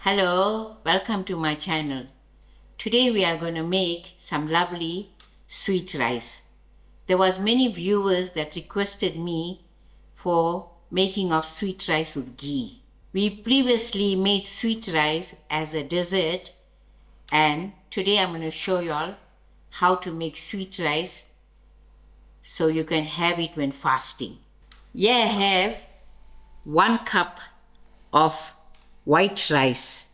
Hello, welcome to my channel. Today we are going to make some lovely sweet rice. There was many viewers that requested me for making of sweet rice with ghee. We previously made sweet rice as a dessert, and today I'm going to show you all how to make sweet rice so you can have it when fasting. Here I have 1 cup of white rice,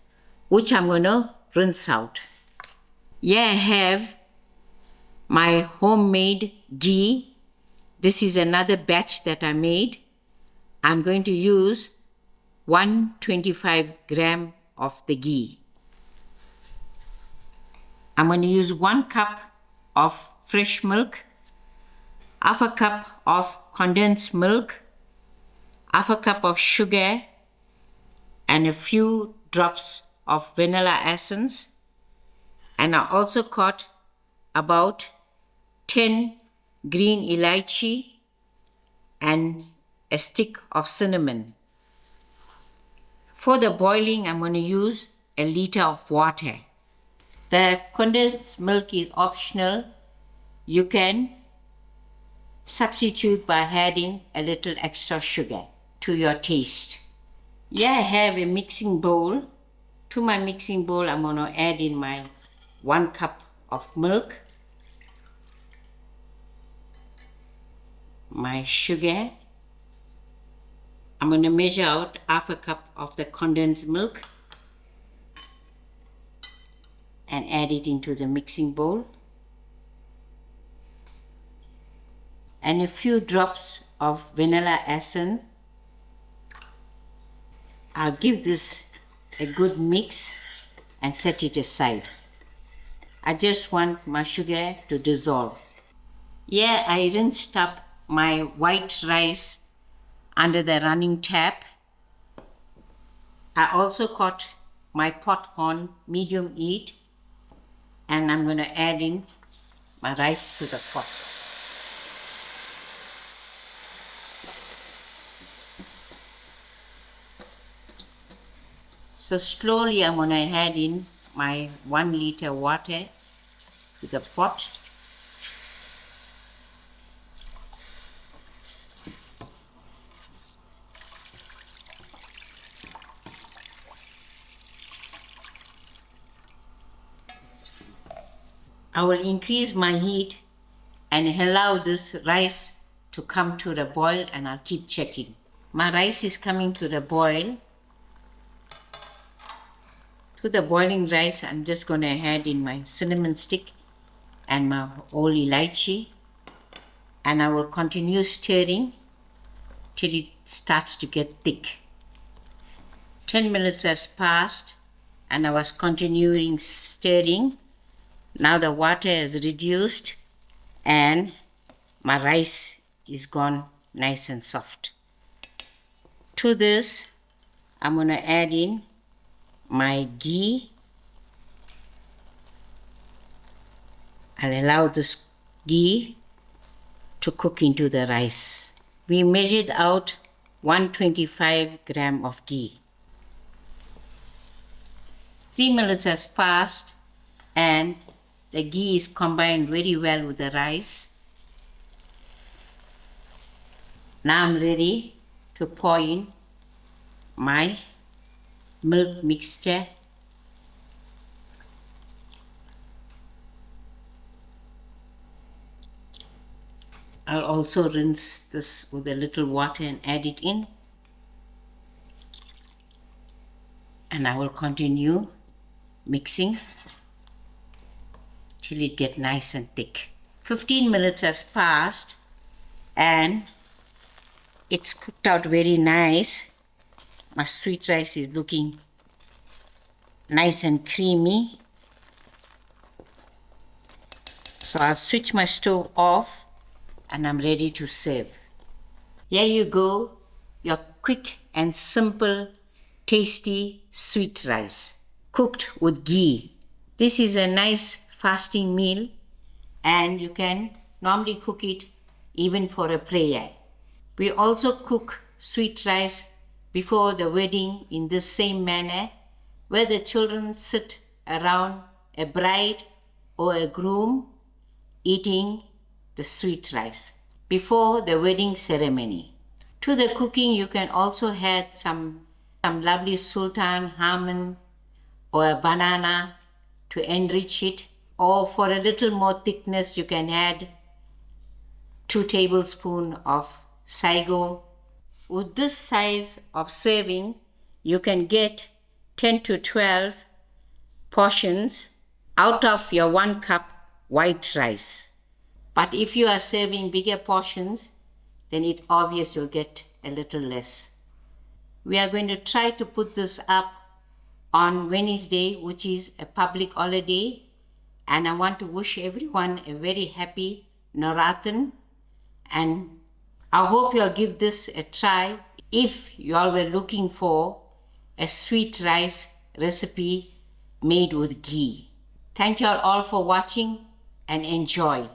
which I'm going to rinse out. Here I have my homemade ghee. This is another batch that I made. I'm going to use 125 gram of the ghee. I'm going to use 1 cup of fresh milk, half a cup of condensed milk, half a cup of sugar, and a few drops of vanilla essence. And I also cut about 10 green elaichi and a stick of cinnamon. For the boiling, I'm going to use a liter of water. The condensed milk is optional. You can substitute by adding a little extra sugar to your taste. Here I have a mixing bowl. To my mixing bowl, I'm going to add in my 1 cup of milk, my sugar. I'm going to measure out half a cup of the condensed milk and add it into the mixing bowl, and a few drops of vanilla essence. I'll give this a good mix and set it aside. I just want my sugar to dissolve. Here I rinsed up my white rice under the running tap. I also cut my pot on medium heat, and I'm going to add in my rice to the pot. So slowly I'm going to add in my 1 liter water to the pot. I will increase my heat and allow this rice to come to the boil, and I'll keep checking. My rice is coming to the boil. To the boiling rice, I'm just going to add in my cinnamon stick and my whole elaichi, and I will continue stirring till it starts to get thick. 10 minutes has passed and I was continuing stirring. Now the water is reduced and my rice is gone nice and soft. To this, I'm going to add in my ghee. I'll allow this ghee to cook into the rice. We measured out 125 gram of ghee. 3 minutes has passed and the ghee is combined very well with the rice. Now I'm ready to pour in my milk mixture. I'll also rinse this with a little water and add it in, and I will continue mixing till it gets nice and thick. 15 minutes has passed and it's cooked out very nice. My sweet rice is looking nice and creamy. So I'll switch my stove off and I'm ready to serve. Here you go, your quick and simple, tasty sweet rice cooked with ghee. This is a nice fasting meal, and you can normally cook it even for a prayer. We also cook sweet rice before the wedding in this same manner, where the children sit around a bride or a groom eating the sweet rice before the wedding ceremony. To the cooking, you can also add some lovely sultan, almond, or a banana to enrich it. Or for a little more thickness, you can add 2 tablespoons of sago. With this size of serving, you can get 10 to 12 portions out of your 1 cup white rice. But if you are serving bigger portions, then it's obvious you'll get a little less. We are going to try to put this up on Wednesday, which is a public holiday, and I want to wish everyone a very happy Navratri, and I hope you'll give this a try if you all were looking for a sweet rice recipe made with ghee. Thank you all for watching and enjoy.